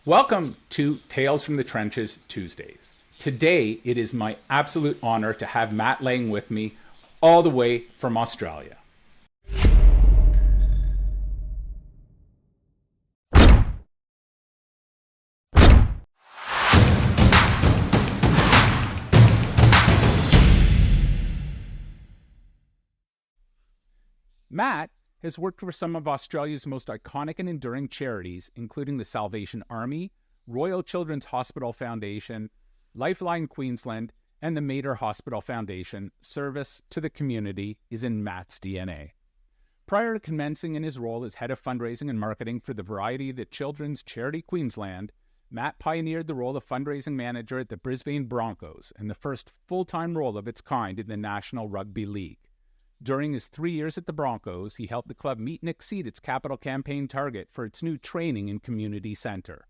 Welcome to Tales from the Trenches Tuesdays. Today, it is my absolute honor to have Matt Lang with me all the way from Australia. Matt has worked for some of Australia's most iconic and enduring charities, including the Salvation Army, Royal Children's Hospital Foundation, Lifeline Queensland, and the Mater Hospital Foundation. Service to the community is in Matt's DNA. Prior to commencing in his role as head of fundraising and marketing for the Variety of the Children's Charity Queensland, Matt pioneered the role of fundraising manager at the Brisbane Broncos and the first full-time role of its kind in the National Rugby League. During his 3 years at the Broncos, he helped the club meet and exceed its capital campaign target for its new training and community center.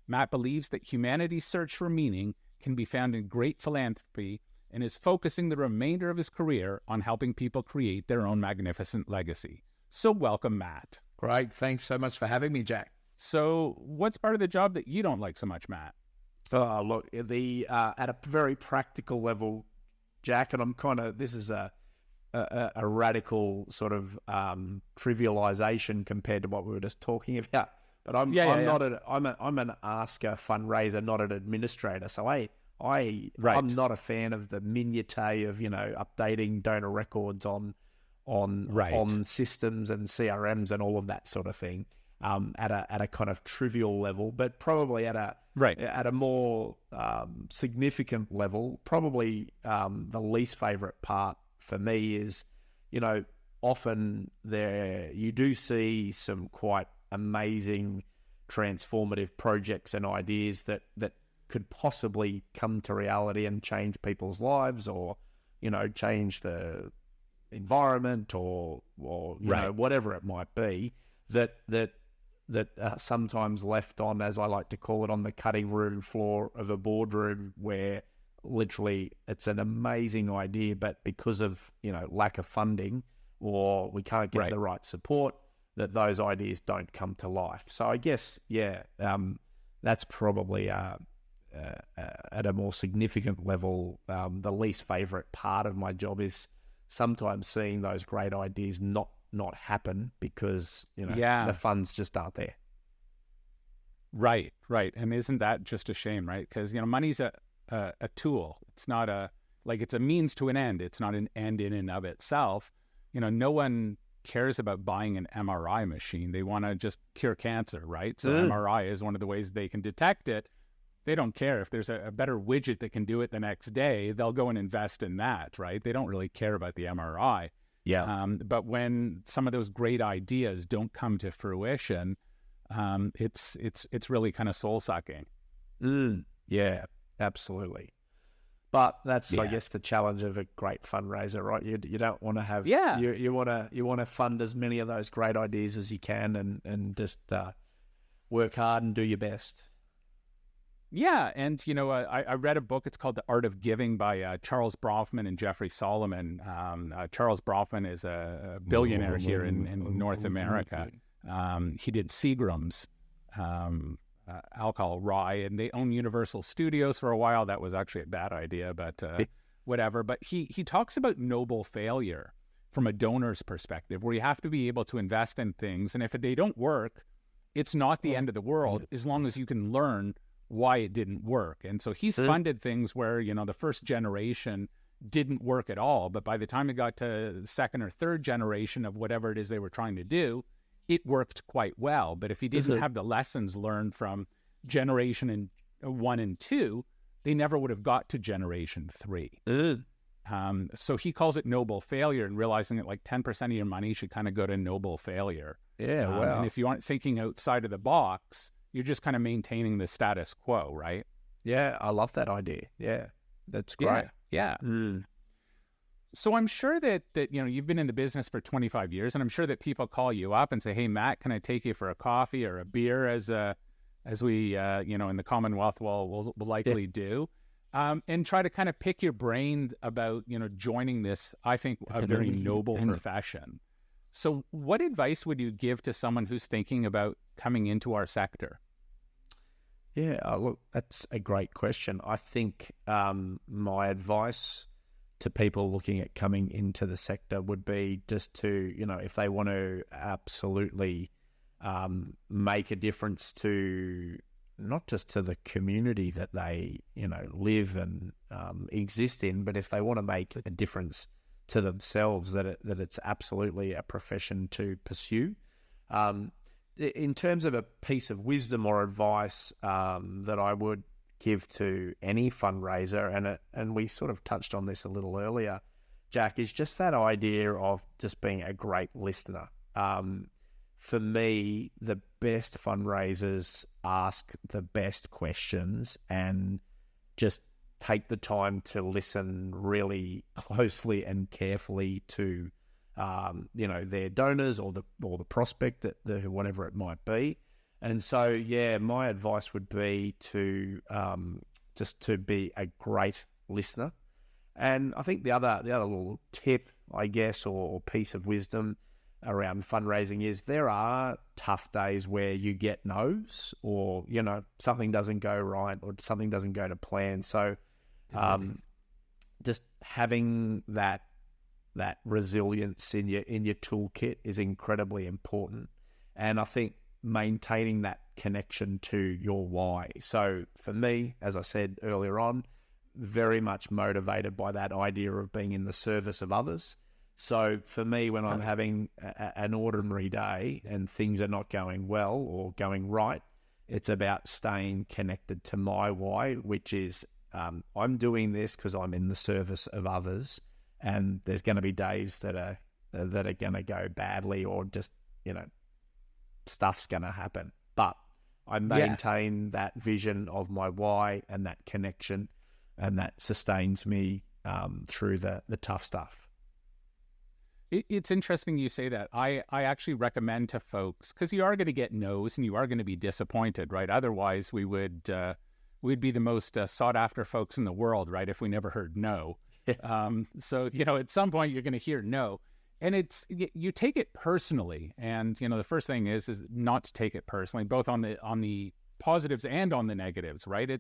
Matt believes that humanity's search for meaning can be found in great philanthropy and is focusing the remainder of his career on helping people create their own magnificent legacy. So welcome, Matt. Great. Thanks so much for having me, Jack. So what's part of the job that you don't like so much, Matt? Look, at a very practical level, Jack, and this is a radical sort of trivialization compared to what we were just talking about. But I'm an asker fundraiser, not an administrator. So I'm not a fan of the minutiae of updating donor records on systems and CRMs and all of that sort of thing. At a kind of trivial level, but probably at a more significant level, probably the least favorite part for me is, often you do see some quite amazing transformative projects and ideas that could possibly come to reality and change people's lives, or change the environment, or whatever it might be, that sometimes left on, as I like to call it, on the cutting room floor of a boardroom, where literally it's an amazing idea, but because of lack of funding, or we can't get the right support, that those ideas don't come to life. So I guess that's probably at a more significant level, the least favorite part of my job is sometimes seeing those great ideas not happen because the funds just aren't there. Right. And isn't that just a shame, right? Because money's a tool. It's not it's a means to an end. It's not an end in and of itself. No one cares about buying an MRI machine. They want to just cure cancer, right? So MRI is one of the ways they can detect it. They don't care if there's a better widget that can do it the next day. They'll go and invest in that, right? They don't really care about the MRI. Yeah. But when some of those great ideas don't come to fruition, it's really kind of soul sucking. Yeah, absolutely. But that's, I guess, the challenge of a great fundraiser, right? You don't want to have, you want to fund as many of those great ideas as you can, and just work hard and do your best. Yeah, and I read a book. It's called The Art of Giving by Charles Bronfman and Jeffrey Solomon. Charles Bronfman is a billionaire here in North America. He did Seagram's alcohol rye, and they own Universal Studios for a while. That was actually a bad idea, but whatever. But he talks about noble failure from a donor's perspective, where you have to be able to invest in things, and if they don't work, it's not the end of the world, as long as you can learn why it didn't work. And so he's funded things where, the first generation didn't work at all, but by the time it got to the second or third generation of whatever it is they were trying to do, it worked quite well. But if he didn't have the lessons learned from generation 1 and 2, they never would have got to generation 3. So he calls it noble failure, and realizing that 10% of your money should kind of go to noble failure. Yeah, wow. And if you aren't thinking outside of the box, you're just kind of maintaining the status quo, right? Yeah, I love that idea. Yeah, that's great. Yeah. So I'm sure that you've been in the business for 25 years, and I'm sure that people call you up and say, "Hey, Matt, can I take you for a coffee or a beer?" As we in the Commonwealth will likely do, and try to kind of pick your brain about joining this, I think, a very noble profession. So what advice would you give to someone who's thinking about coming into our sector? Yeah, look, that's a great question. I think my advice to people looking at coming into the sector would be just to, if they want to absolutely make a difference to not just to the community that they, live and exist in, but if they want to make a difference to themselves, that it's absolutely a profession to pursue. In terms of a piece of wisdom or advice that I would give to any fundraiser, and we sort of touched on this a little earlier, Jack, is just that idea of just being a great listener. For me, the best fundraisers ask the best questions and just take the time to listen really closely and carefully to their donors or the prospect, that whatever it might be. And so, yeah, my advice would be to just to be a great listener. And I think the other little tip, I guess, or piece of wisdom around fundraising is there are tough days where you get no's, or something doesn't go right, or something doesn't go to plan. So just having that resilience in your toolkit is incredibly important. And I think maintaining that connection to your why. So for me, as I said earlier on, very much motivated by that idea of being in the service of others. So for me, when I'm having an ordinary day and things are not going well or going right, it's about staying connected to my why, which is I'm doing this because I'm in the service of others. And there's going to be days that are going to go badly, or just stuff's going to happen. But I maintain that vision of my why and that connection, and that sustains me through the tough stuff. It's interesting you say that. I actually recommend to folks, because you are going to get no's and you are going to be disappointed, right? Otherwise, we'd be the most sought after folks in the world, right? If we never heard no. So, at some point you're going to hear no, and you take it personally. And, the first thing is not to take it personally, both on the positives and on the negatives, right?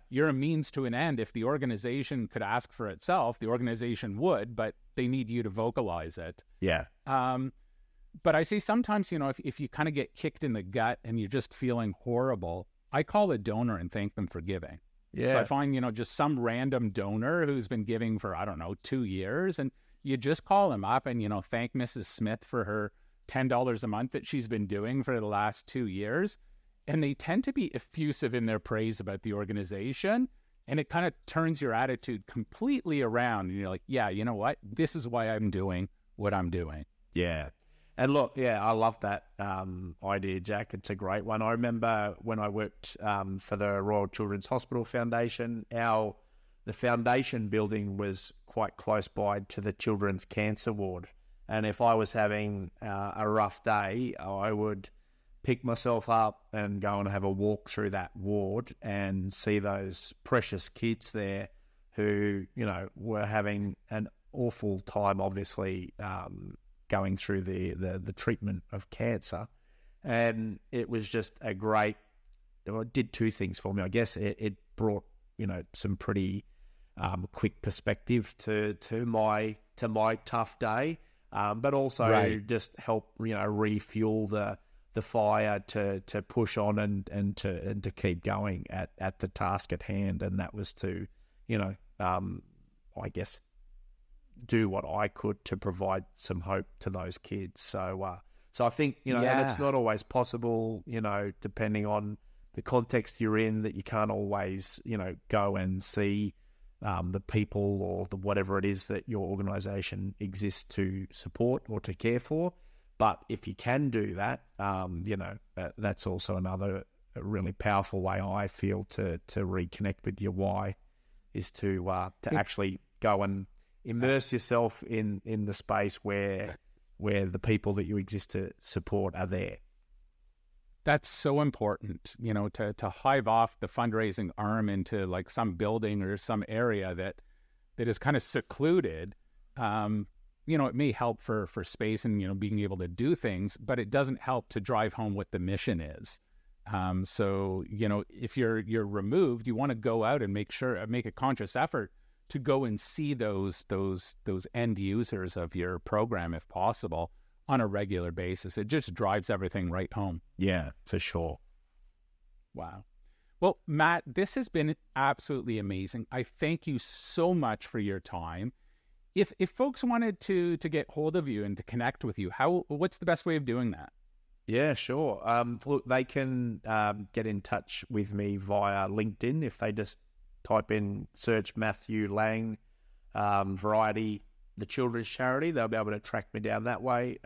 You're a means to an end. If the organization could ask for itself, the organization would, but they need you to vocalize it. Yeah. But I say sometimes, if you kind of get kicked in the gut and you're just feeling horrible, I call a donor and thank them for giving. Yeah. So I find, just some random donor who's been giving for, 2 years, and you just call him up and, thank Mrs. Smith for her $10 a month that she's been doing for the last 2 years. And they tend to be effusive in their praise about the organization. And it kind of turns your attitude completely around. And you're like, yeah, you know what? This is why I'm doing what I'm doing. Yeah. And look, yeah, I love that idea, Jack. It's a great one. I remember when I worked for the Royal Children's Hospital Foundation, the foundation building was quite close by to the Children's Cancer Ward. And if I was having a rough day, I would pick myself up and go and have a walk through that ward and see those precious kids there who, were having an awful time, obviously, going through the treatment of cancer. And it was just it did two things for me. I guess it brought, some pretty quick perspective to my tough day, but also just help, refuel the fire to push on and to keep going at the task at hand. And that was to, I guess, do what I could to provide some hope to those kids. So I think, and it's not always possible, depending on the context you're in, that you can't always, go and see the people or the whatever it is that your organization exists to support or to care for. But if you can do that, that's also another really powerful way, I feel, to reconnect with your why, is to actually go and immerse yourself in the space where the people that you exist to support are there. That's so important, to hive off the fundraising arm into like some building or some area that is kind of secluded. It may help for space and, being able to do things, but it doesn't help to drive home what the mission is. So, if you're removed, you want to go out and make a conscious effort to go and see those end users of your program, if possible, on a regular basis. It just drives everything right home. Yeah, for sure. Wow. Well, Matt, this has been absolutely amazing. I thank you so much for your time. If folks wanted to get hold of you and to connect with you, what's the best way of doing that? Yeah, sure. Look, they can get in touch with me via LinkedIn if they just type in, search Matthew Lang, Variety, the children's charity. They'll be able to track me down that way.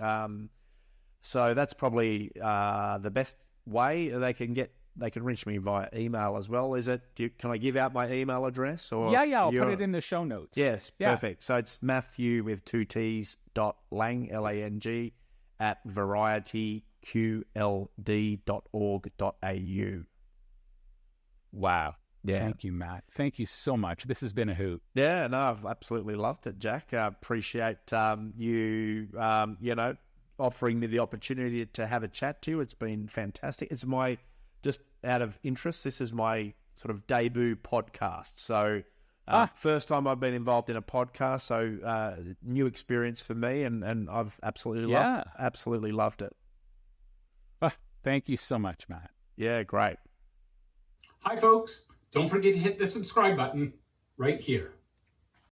So that's probably the best way. They can reach me via email as well. Can I give out my email address? Or yeah, I'll put it in the show notes. Yes, perfect. So it's Matthew with 2 T's .lang, Lang, at varietyqld.org.au. Wow. Yeah. Thank you, Matt. Thank you so much. This has been a hoot. Yeah, no, I've absolutely loved it, Jack. I appreciate you, offering me the opportunity to have a chat to you. It's been fantastic. It's just out of interest, this is my sort of debut podcast. So first time I've been involved in a podcast, so new experience for me, and I've absolutely loved it. Thank you so much, Matt. Yeah, great. Hi, folks. Don't forget to hit the subscribe button right here.